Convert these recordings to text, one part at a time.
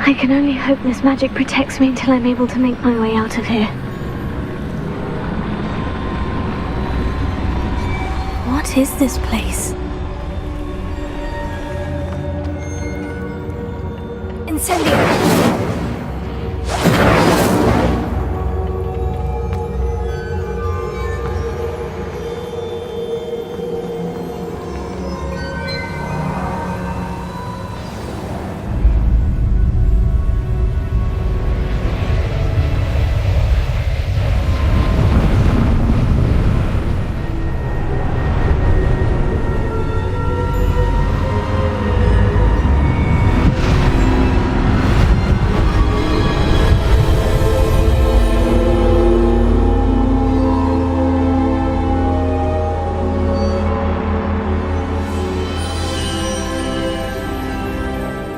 I can only hope this magic protects me until I'm able to make my way out of here. What is this place? Incendio!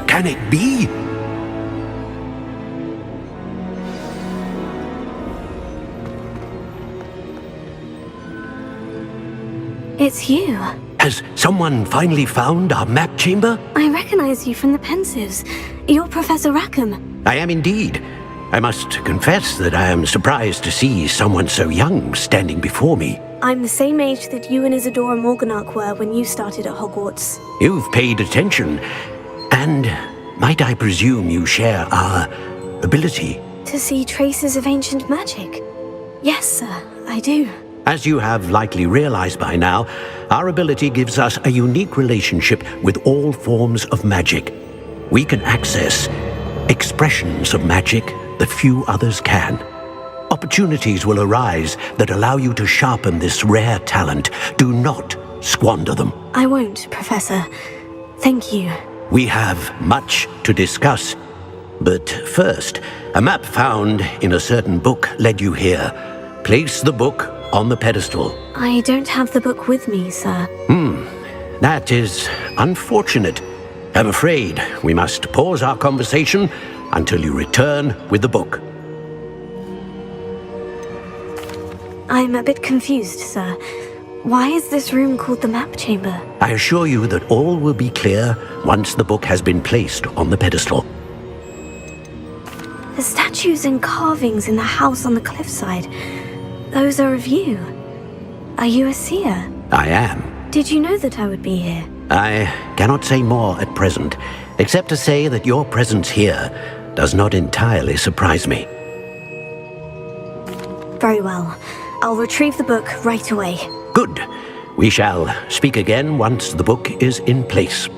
Can it be? It's you. Has someone finally found our map chamber? I recognize you from the Pensives. You're Professor Rackham. I am indeed. I must confess that I am surprised to see someone so young standing before me. I'm the same age that you and Isadora Morganach were when you started at Hogwarts. You've paid attention. And might I presume you share our ability? To see traces of ancient magic? Yes, sir, I do. As you have likely realized by now, our ability gives us a unique relationship with all forms of magic. We can access expressions of magic that few others can. Opportunities will arise that allow you to sharpen this rare talent. Do not squander them. I won't, Professor. Thank you. We have much to discuss. But first, a map found in a certain book led you here. Place the book on the pedestal. I don't have the book with me, sir. That is unfortunate. I'm afraid we must pause our conversation until you return with the book. I'm a bit confused, sir. Why is this room called the map chamber? I assure you that all will be clear once the book has been placed on the pedestal. The statues and carvings in the house on the cliffside, those are of you. Are you a seer? I am. Did you know that I would be here? I cannot say more at present, except to say that your presence here does not entirely surprise me. Very well. I'll retrieve the book right away. Good. We shall speak again once the book is in place.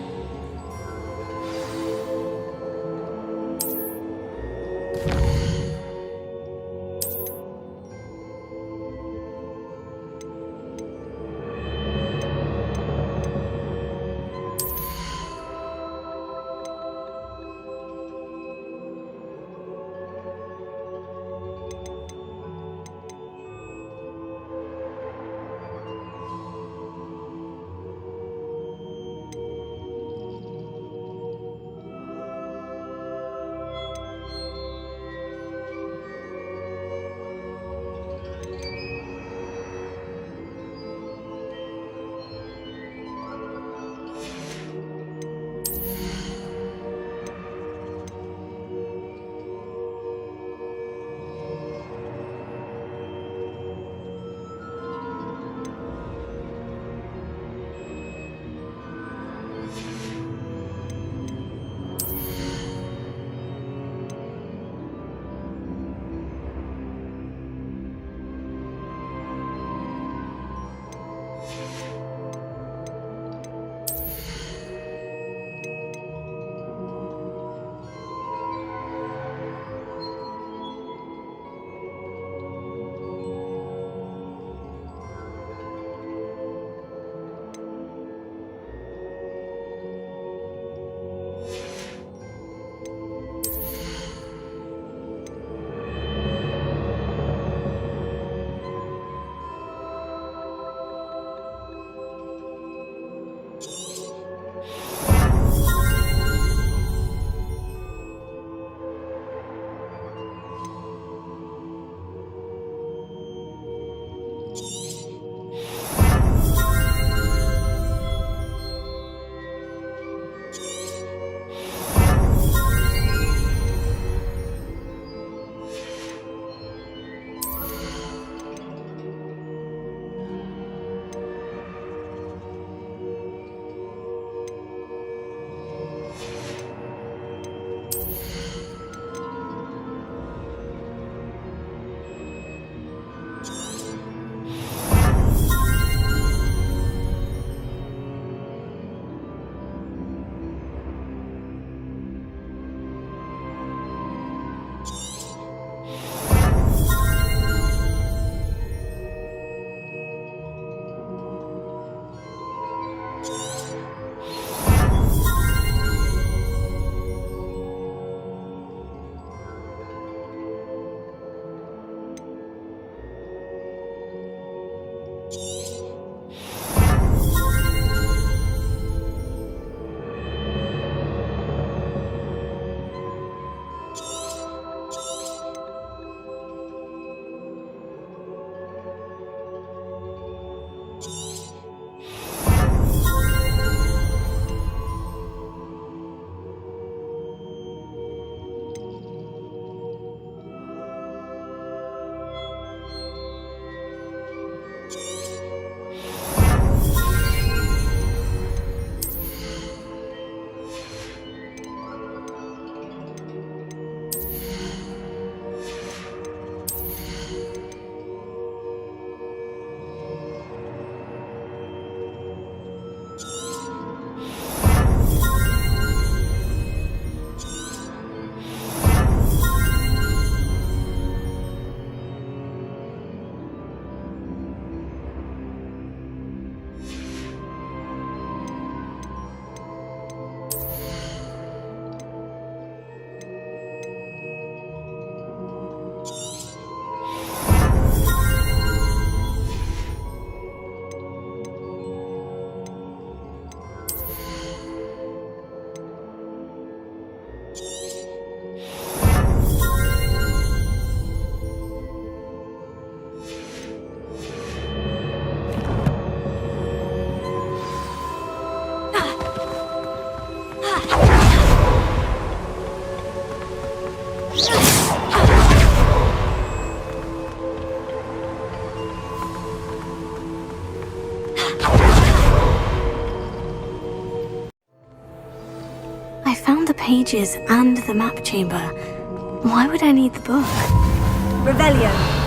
I found the pages and the map chamber. Why would I need the book? Revelio.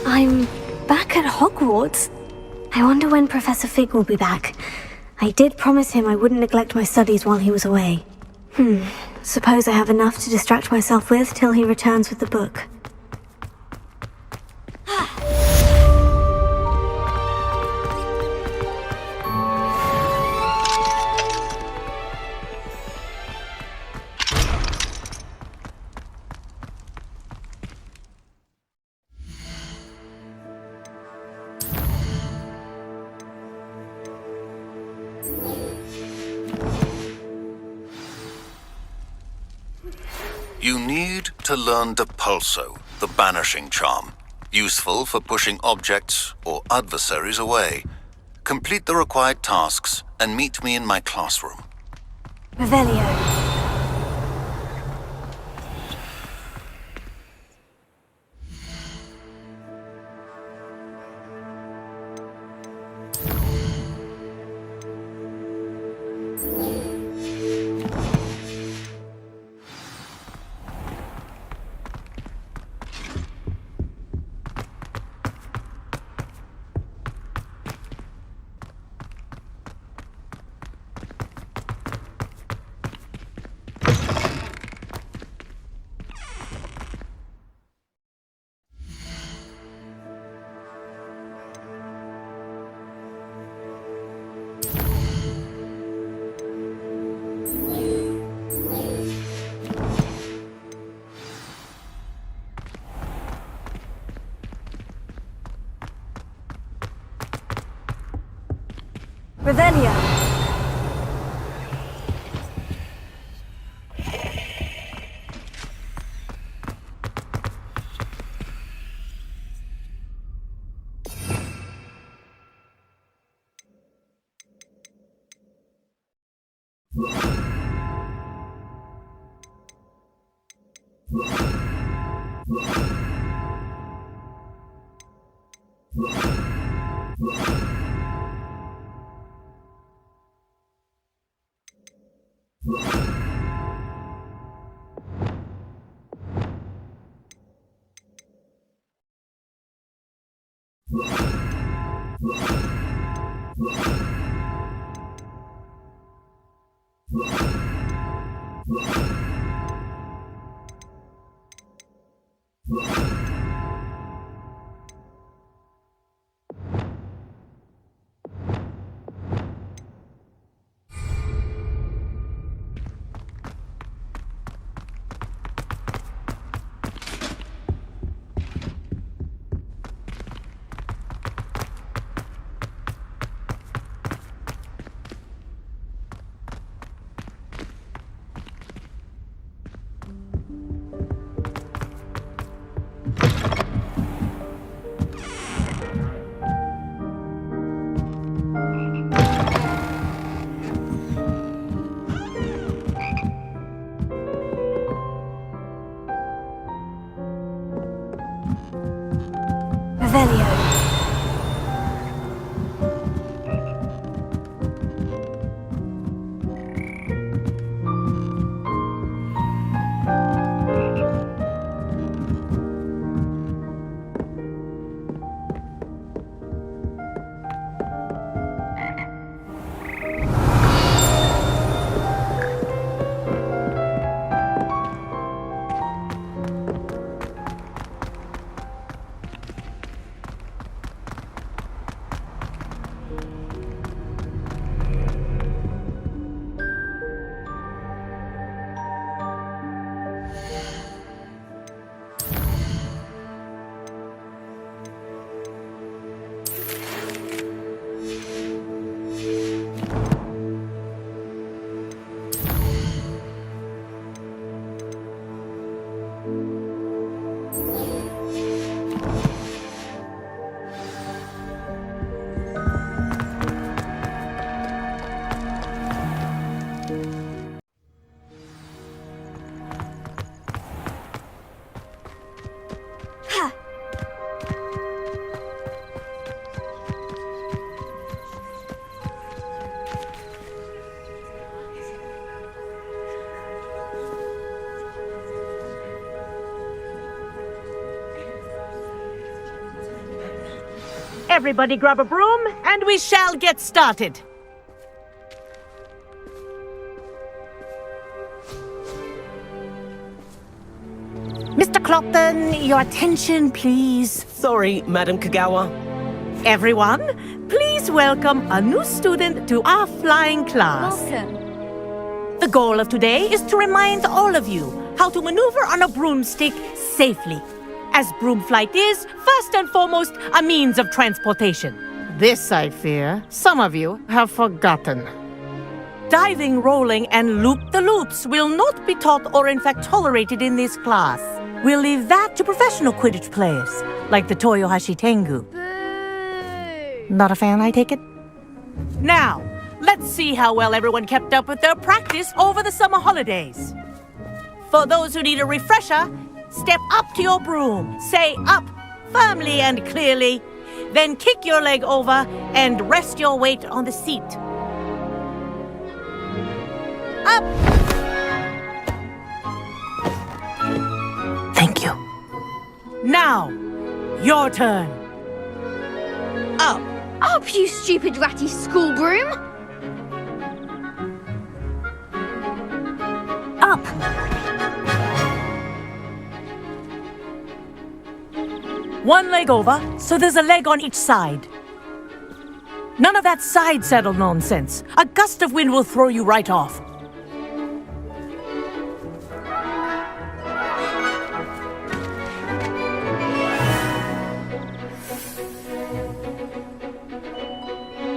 I'm back at Hogwarts. I wonder when Professor Fig will be back. I did promise him I wouldn't neglect my studies while he was away. Suppose I have enough to distract myself with till he returns with the book. You need to learn Depulso, the banishing charm, useful for pushing objects or adversaries away. Complete the required tasks and meet me in my classroom. Revelio. Revelio. Everybody grab a broom, and we shall get started. Mr. Clopton, your attention, please. Sorry, Madam Kagawa. Everyone, please welcome a new student to our flying class. Welcome. The goal of today is to remind all of you how to maneuver on a broomstick safely, as broom flight is, first and foremost, a means of transportation. This, I fear, some of you have forgotten. Diving, rolling, and loop-the-loops will not be taught or in fact tolerated in this class. We'll leave that to professional Quidditch players, like the Toyohashi Tengu. Boo! Not a fan, I take it? Now, let's see how well everyone kept up with their practice over the summer holidays. For those who need a refresher, step up to your broom, say up firmly and clearly, then kick your leg over and rest your weight on the seat. Up! Thank you. Now, your turn. Up. Up, you stupid ratty school broom! Up! One leg over, so there's a leg on each side. None of that side saddle nonsense. A gust of wind will throw you right off.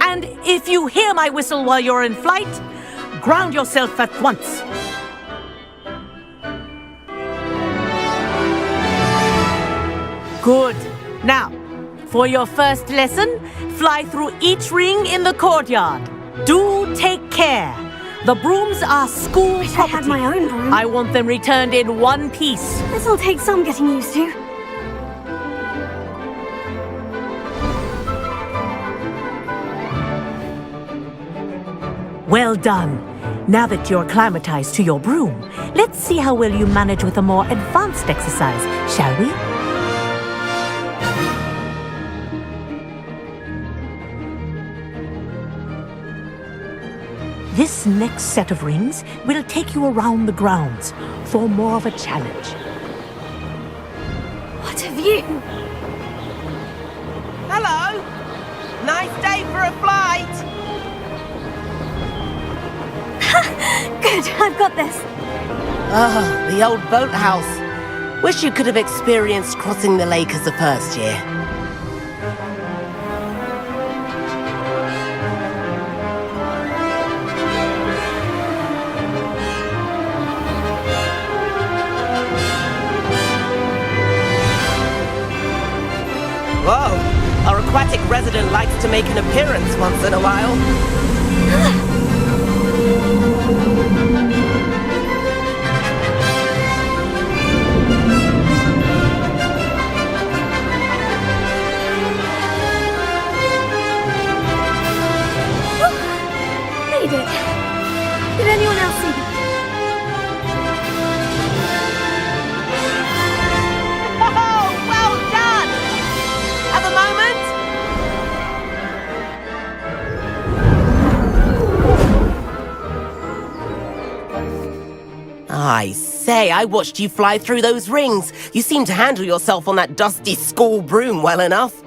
And if you hear my whistle while you're in flight, ground yourself at once. Good. Now, for your first lesson, fly through each ring in the courtyard. Do take care. The brooms are school Wish property. I had my own broom. I want them returned in one piece. This'll take some getting used to. Well done. Now that you're acclimatized to your broom, let's see how well you manage with a more advanced exercise, shall we? This next set of rings will take you around the grounds for more of a challenge. What a view! Hello! Nice day for a flight! Good, I've got this. Ah, the old boathouse. Wish you could have experienced crossing the lake as a first year. Whoa! Our aquatic resident likes to make an appearance once in a while. Made it. Did anyone else see that? Oh, well done! Have a moment? I say, I watched you fly through those rings. You seem to handle yourself on that dusty school broom well enough.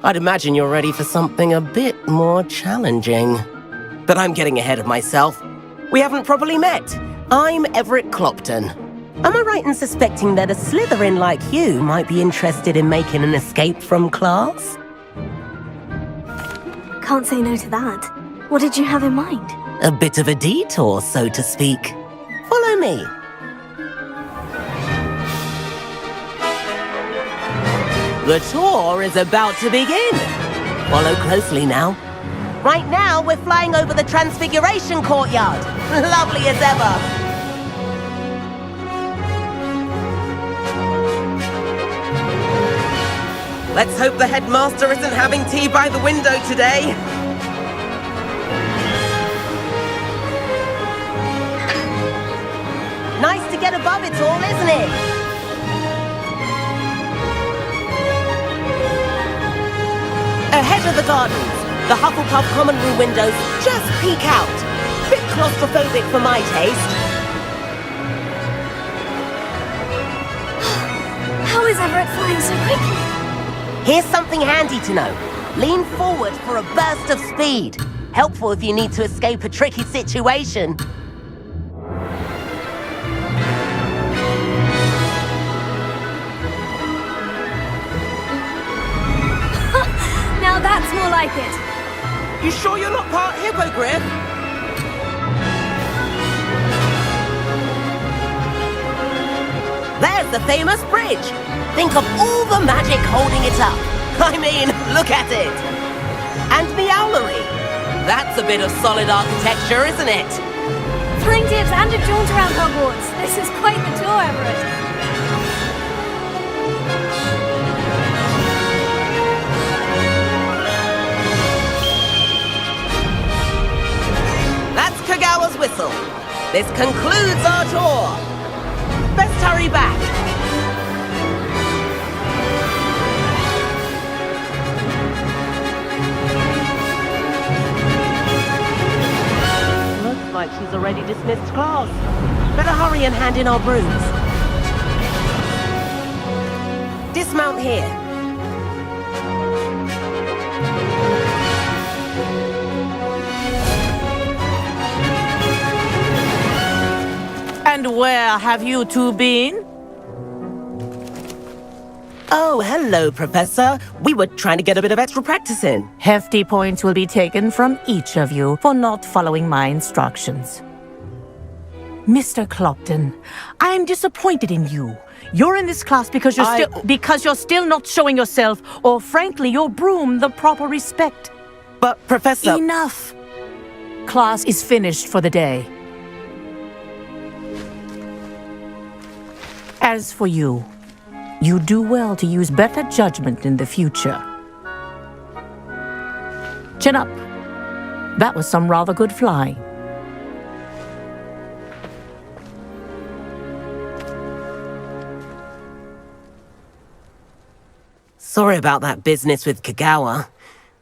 I'd imagine you're ready for something a bit more challenging. But I'm getting ahead of myself. We haven't properly met. I'm Everett Clopton. Am I right in suspecting that a Slytherin like you might be interested in making an escape from class? Can't say no to that. What did you have in mind? A bit of a detour, so to speak. Follow me. The tour is about to begin. Follow closely now. Right now, we're flying over the Transfiguration Courtyard. Lovely as ever. Let's hope the headmaster isn't having tea by the window today. Nice to get above it all, isn't it? Ahead of the gardens, the Hufflepuff common room windows just peek out. Bit claustrophobic for my taste. How is Everett flying so quickly? Here's something handy to know. Lean forward for a burst of speed. Helpful if you need to escape a tricky situation. Now that's more like it. You sure you're not part hippogriff? There's the famous bridge. Think of all the magic holding it up. I mean, look at it. And the owlery. That's a bit of solid architecture, isn't it? Flying tips and a jaunt around Hogwarts. This is quite the tour, Everett. That's Kagawa's whistle. This concludes our tour. Best hurry back. Looks like she's already dismissed class. Better hurry and hand in our brooms. Dismount here. And where have you two been? Oh, hello, Professor. We were trying to get a bit of extra practice in. Hefty points will be taken from each of you for not following my instructions. Mr. Clopton, I'm disappointed in you. You're in this class because you're still not showing yourself, or frankly, your broom the proper respect. But, Professor... Enough! Class is finished for the day. As for you, you do well to use better judgment in the future. Chin up. That was some rather good flying. Sorry about that business with Kagawa,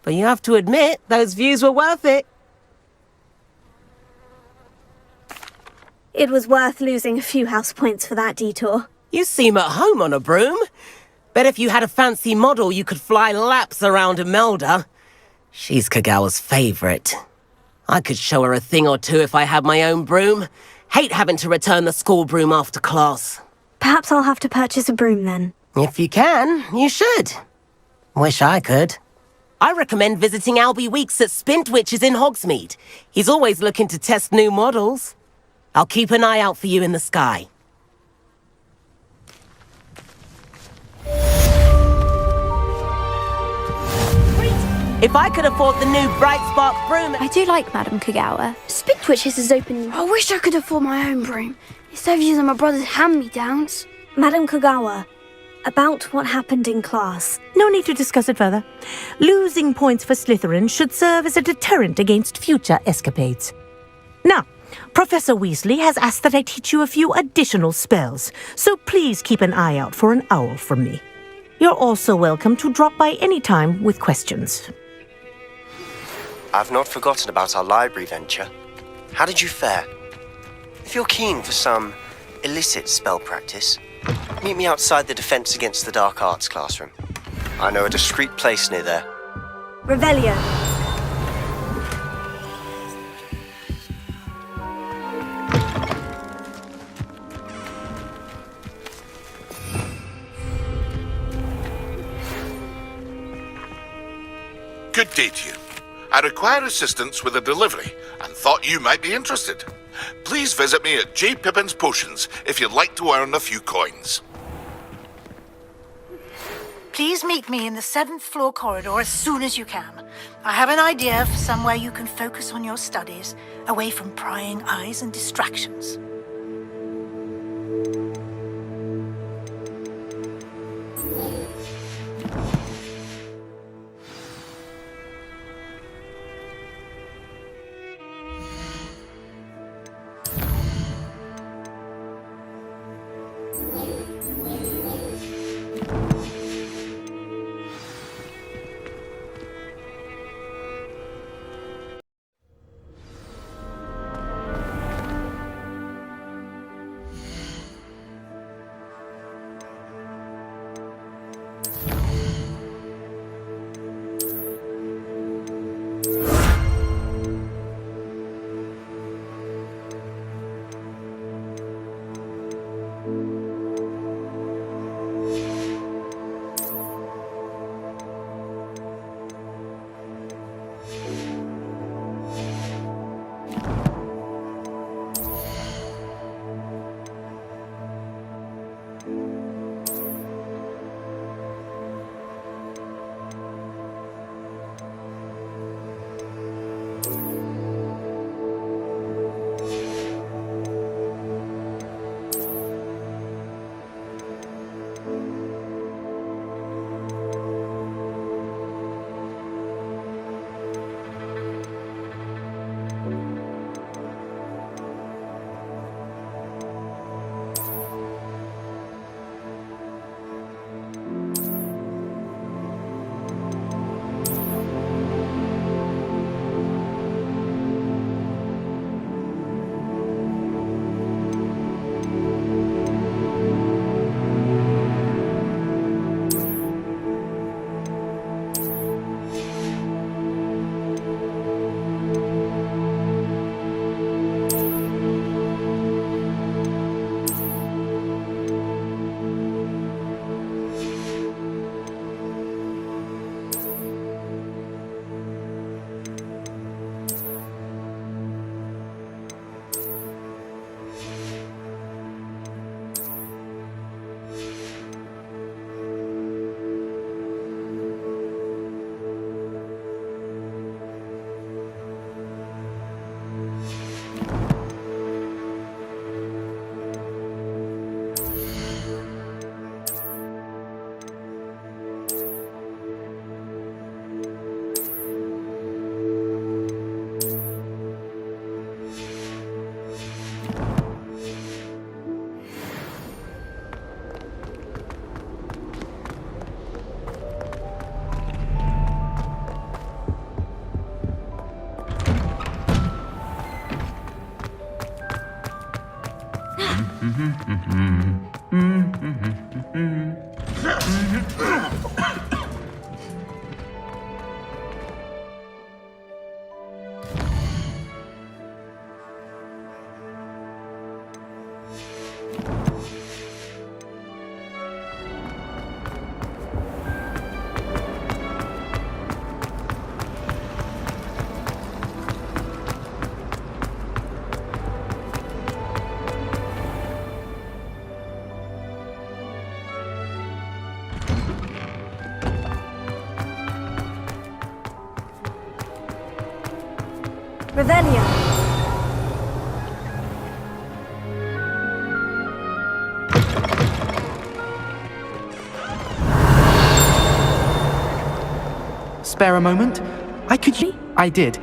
but you have to admit, those views were worth it. It was worth losing a few house points for that detour. You seem at home on a broom. Bet if you had a fancy model, you could fly laps around Imelda. She's Kagawa's favorite. I could show her a thing or two if I had my own broom. Hate having to return the school broom after class. Perhaps I'll have to purchase a broom then. If you can, you should. Wish I could. I recommend visiting Albie Weeks at Spintwitches in Hogsmeade. He's always looking to test new models. I'll keep an eye out for you in the sky. If I could afford the new Bright Spark broom... I do like Madame Kagawa. Spintwitches is open. I wish I could afford my own broom. Instead of using my brother's hand-me-downs. Madame Kagawa, about what happened in class. No need to discuss it further. Losing points for Slytherin should serve as a deterrent against future escapades. Now, Professor Weasley has asked that I teach you a few additional spells, so please keep an eye out for an owl from me. You're also welcome to drop by any time with questions. I've not forgotten about our library venture. How did you fare? If you're keen for some illicit spell practice, meet me outside the Defense Against the Dark Arts classroom. I know a discreet place near there. Revelio. Good day to you. I require assistance with a delivery and thought you might be interested. Please visit me at J. Pippin's Potions if you'd like to earn a few coins. Please meet me in the 7th floor corridor as soon as you can. I have an idea for somewhere you can focus on your studies, away from prying eyes and distractions. Revelio. Spare a moment? I did.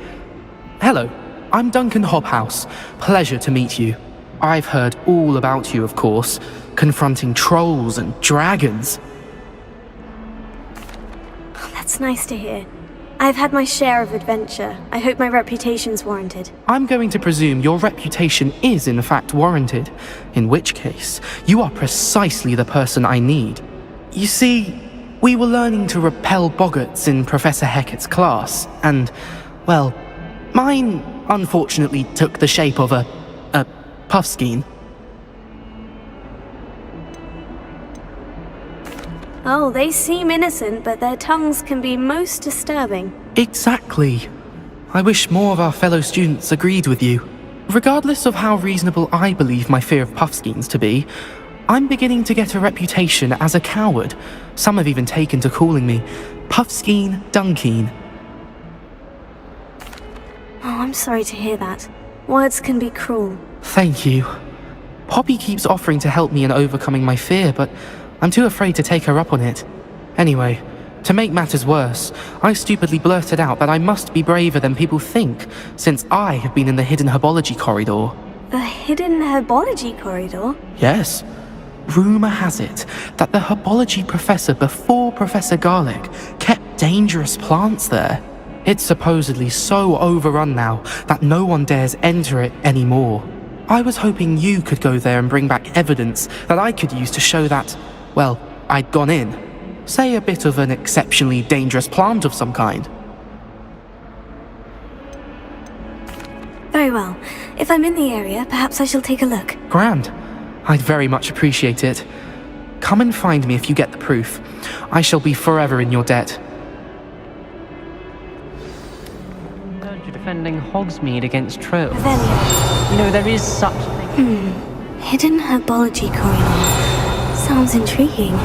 Hello, I'm Duncan Hobhouse. Pleasure to meet you. I've heard all about you, of course, confronting trolls and dragons. That's nice to hear. I've had my share of adventure. I hope my reputation's warranted. I'm going to presume your reputation is in fact warranted, in which case, you are precisely the person I need. You see, we were learning to repel boggarts in Professor Hecat's class, and, well, mine unfortunately took the shape of a puffskein. Oh, they seem innocent, but their tongues can be most disturbing. Exactly. I wish more of our fellow students agreed with you. Regardless of how reasonable I believe my fear of puffskeins to be, I'm beginning to get a reputation as a coward. Some have even taken to calling me Puffskeen Dunkeen. Oh, I'm sorry to hear that. Words can be cruel. Thank you. Poppy keeps offering to help me in overcoming my fear, but I'm too afraid to take her up on it. Anyway, to make matters worse, I stupidly blurted out that I must be braver than people think, since I have been in the hidden herbology corridor. The hidden herbology corridor? Yes. Rumour has it that the herbology professor before Professor Garlic kept dangerous plants there. It's supposedly so overrun now that no one dares enter it anymore. I was hoping you could go there and bring back evidence that I could use to show that, well, I'd gone in. Say a bit of an exceptionally dangerous plant of some kind. Very well. If I'm in the area, perhaps I shall take a look. Grand. I'd very much appreciate it. Come and find me if you get the proof. I shall be forever in your debt. You're defending Hogsmeade against trolls. Revelio. You know, there is such a thing. Hidden herbology corridor. Sounds intriguing.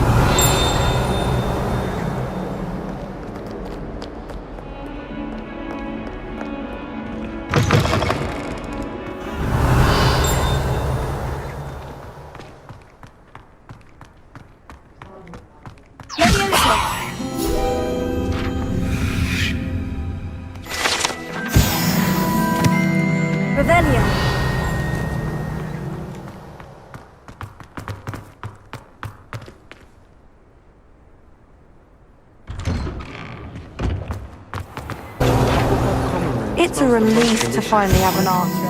Revelio. It's a relief to finally have an answer.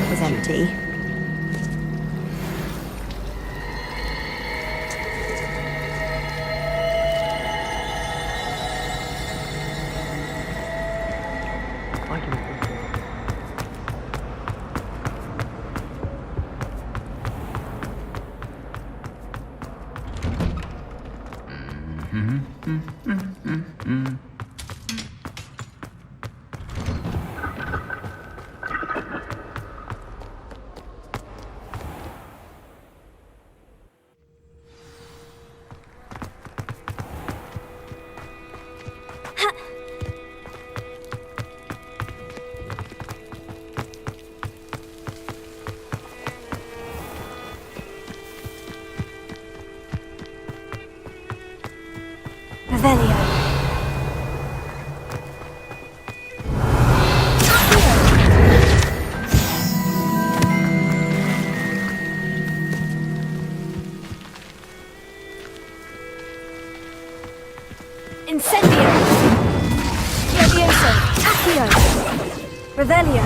It was empty. Revelio. Incendio. Levioso. Accio. Revelio.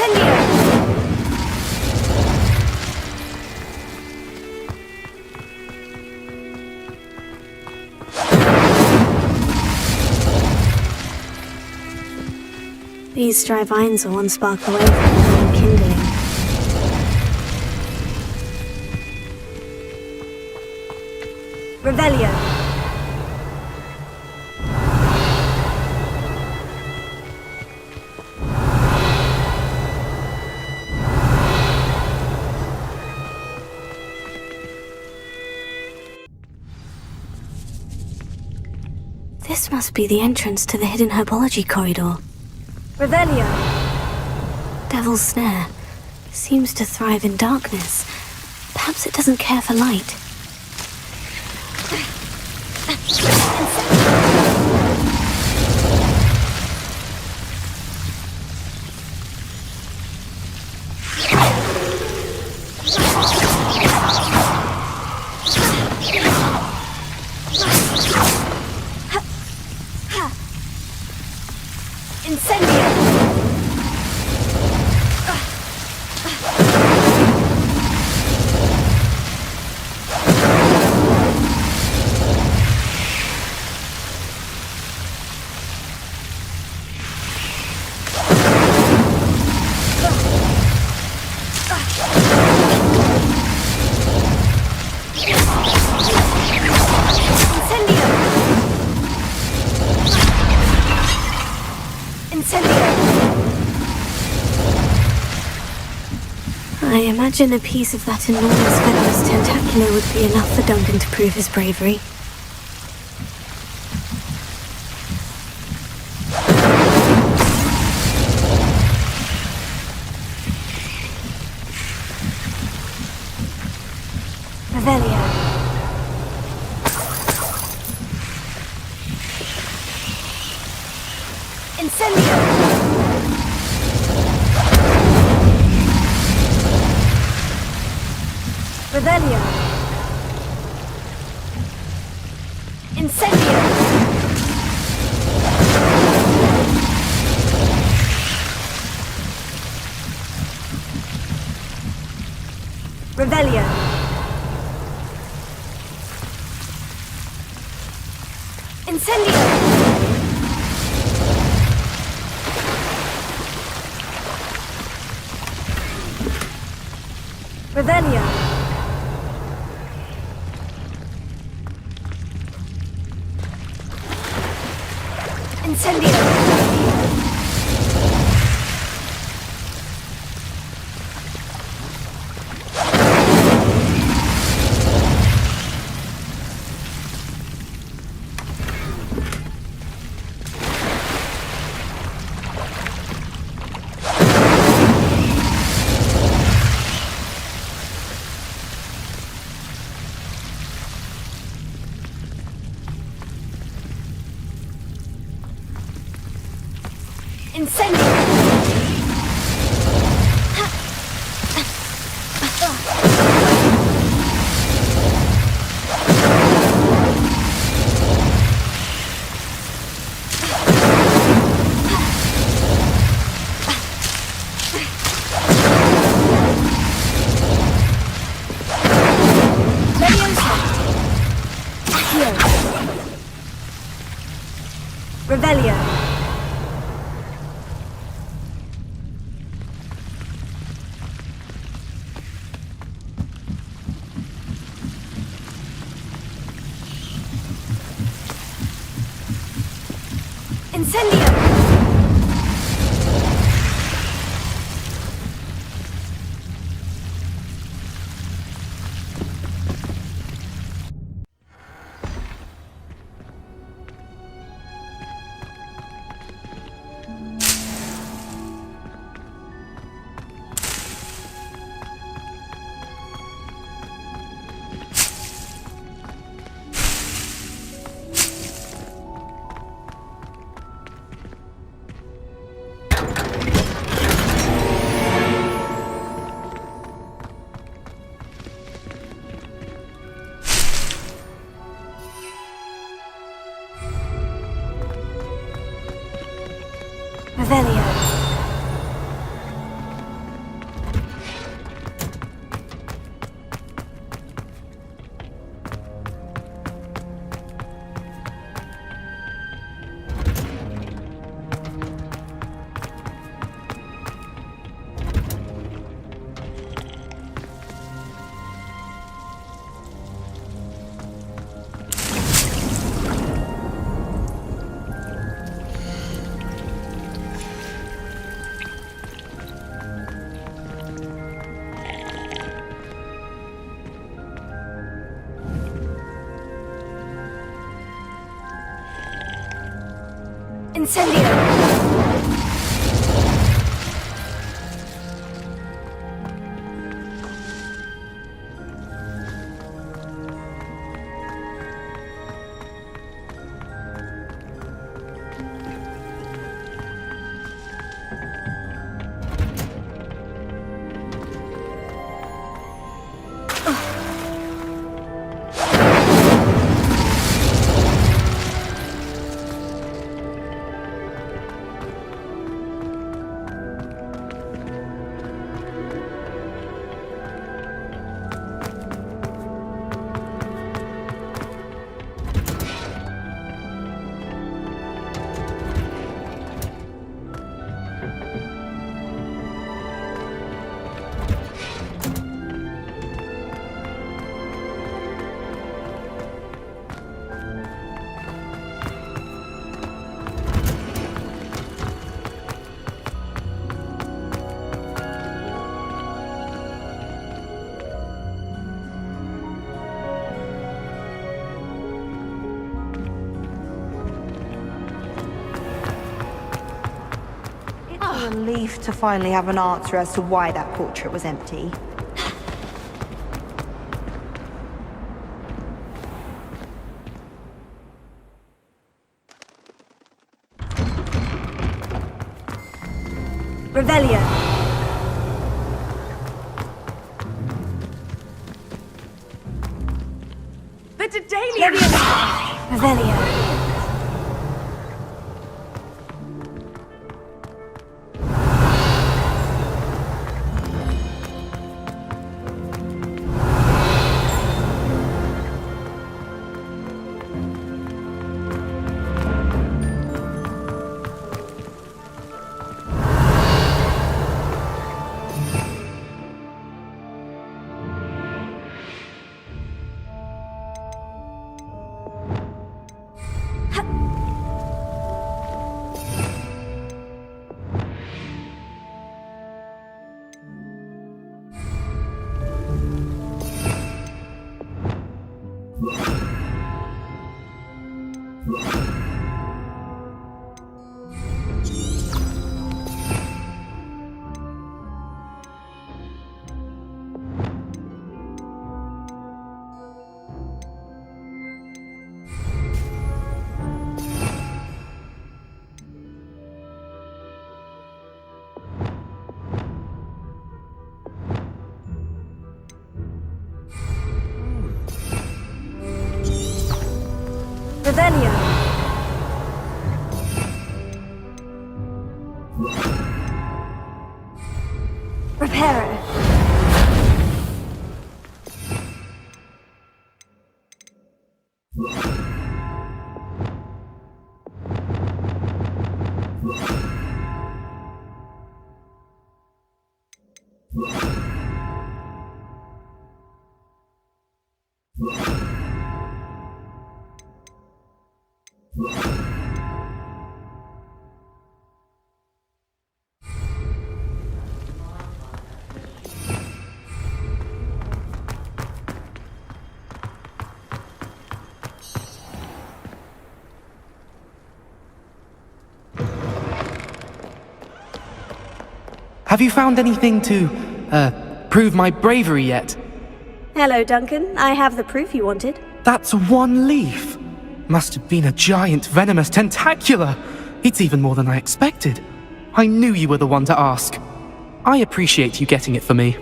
Incendio! These dry vines are one spark away from kindling. Revelio. This must be the entrance to the hidden herbology corridor. Revelio. Devil's Snare. Seems to thrive in darkness. Perhaps it doesn't care for light. I imagine a piece of that enormous venomous tentacular would be enough for Duncan to prove his bravery. Revelio. Incendio! Revelio. Incendio. Revelio. Incendio. Revelio. Incendio! Revelio. Incendio! Revelio. Incendio! A relief to finally have an answer as to why that portrait was empty. Revelio. The Daedalian! Revelio. Revelio. Reparo. Have you found anything to, prove my bravery yet? Hello, Duncan. I have the proof you wanted. That's one leaf. Must have been a giant venomous tentacula. It's even more than I expected. I knew you were the one to ask. I appreciate you getting it for me.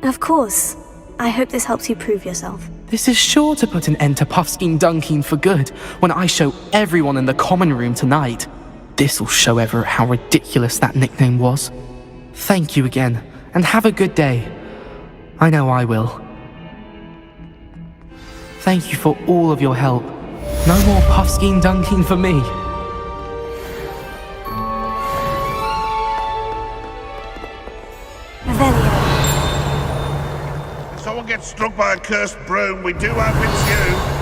Of course. I hope this helps you prove yourself. This is sure to put an end to Puffskein Dunkeen for good when I show everyone in the common room tonight. This'll show Everett how ridiculous that nickname was. Thank you again, and have a good day. I know I will. Thank you for all of your help. No more Puffskein Dunkeen for me. Revelio. If someone gets struck by a cursed broom, we do hope it's you.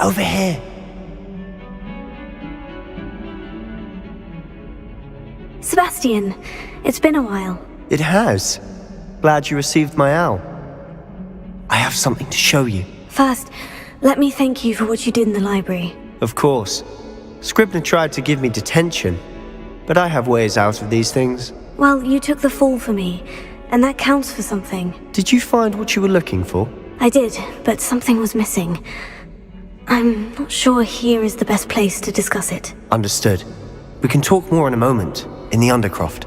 Over here. Sebastian, it's been a while. It has. Glad you received my owl. I have something to show you. First, let me thank you for what you did in the library. Of course. Scribner tried to give me detention, but I have ways out of these things. Well, you took the fall for me, and that counts for something. Did you find what you were looking for? I did, but something was missing. I'm not sure here is the best place to discuss it. Understood. We can talk more in a moment, in the Undercroft.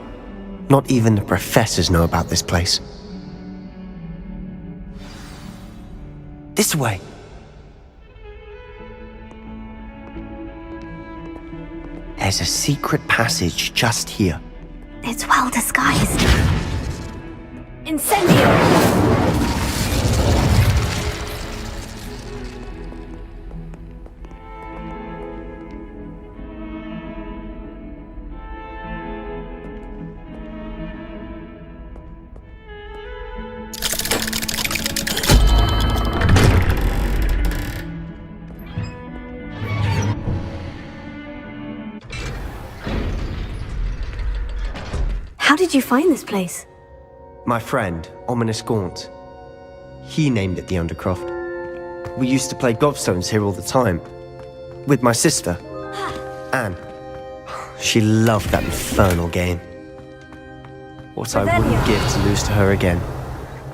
Not even the professors know about this place. This way. There's a secret passage just here. It's well disguised. Incendio! How did you find this place? My friend, Ominous Gaunt. He named it the Undercroft. We used to play gobstones here all the time. With my sister, Anne. She loved that infernal game. What I wouldn't give to lose to her again.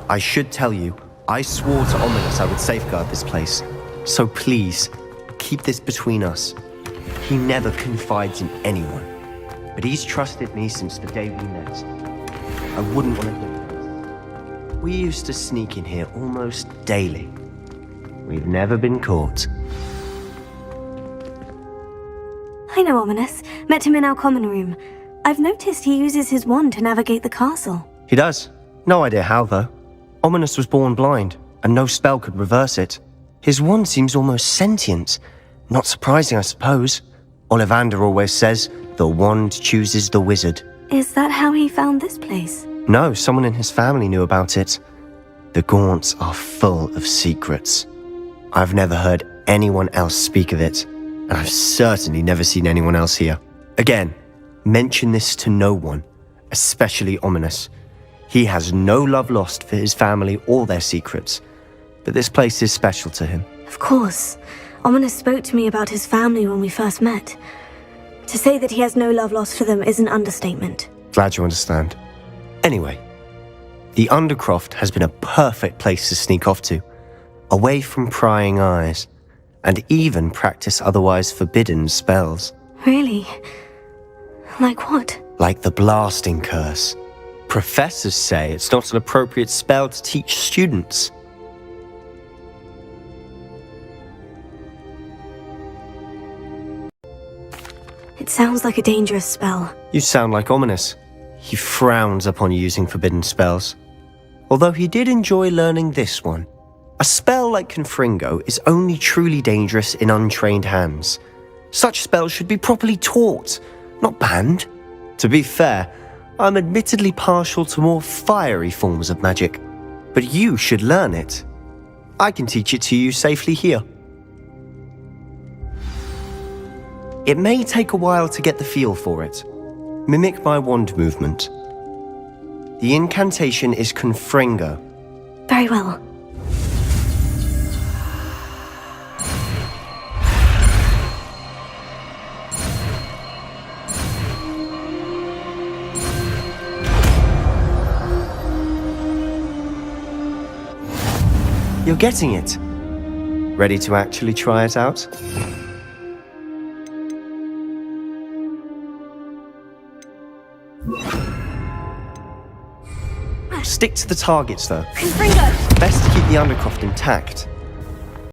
I should tell you, I swore to Ominous I would safeguard this place. So please, keep this between us. He never confides in anyone. But he's trusted me since the day we met. I wouldn't want to do it. We used to sneak in here almost daily. We've never been caught. I know Ominous. Met him in our common room. I've noticed he uses his wand to navigate the castle. He does. No idea how, though. Ominous was born blind, and no spell could reverse it. His wand seems almost sentient. Not surprising, I suppose. Ollivander always says, the wand chooses the wizard. Is that how he found this place? No, someone in his family knew about it. The Gaunts are full of secrets. I've never heard anyone else speak of it, and I've certainly never seen anyone else here. Again, mention this to no one, especially Ominous. He has no love lost for his family or their secrets, but this place is special to him. Of course. Ominous spoke to me about his family when we first met. To say that he has no love lost for them is an understatement. Glad you understand. Anyway, the Undercroft has been a perfect place to sneak off to, away from prying eyes, and even practice otherwise forbidden spells. Really? Like what? Like the blasting curse. Professors say it's not an appropriate spell to teach students. It sounds like a dangerous spell. You sound like Ominous. He frowns upon using forbidden spells. Although he did enjoy learning this one. A spell like Confringo is only truly dangerous in untrained hands. Such spells should be properly taught, not banned. To be fair, I'm admittedly partial to more fiery forms of magic, but you should learn it. I can teach it to you safely here. It may take a while to get the feel for it. Mimic my wand movement. The incantation is Confringo. Very well. You're getting it. Ready to actually try it out? Stick to the targets, though. Confringo! Best to keep the Undercroft intact.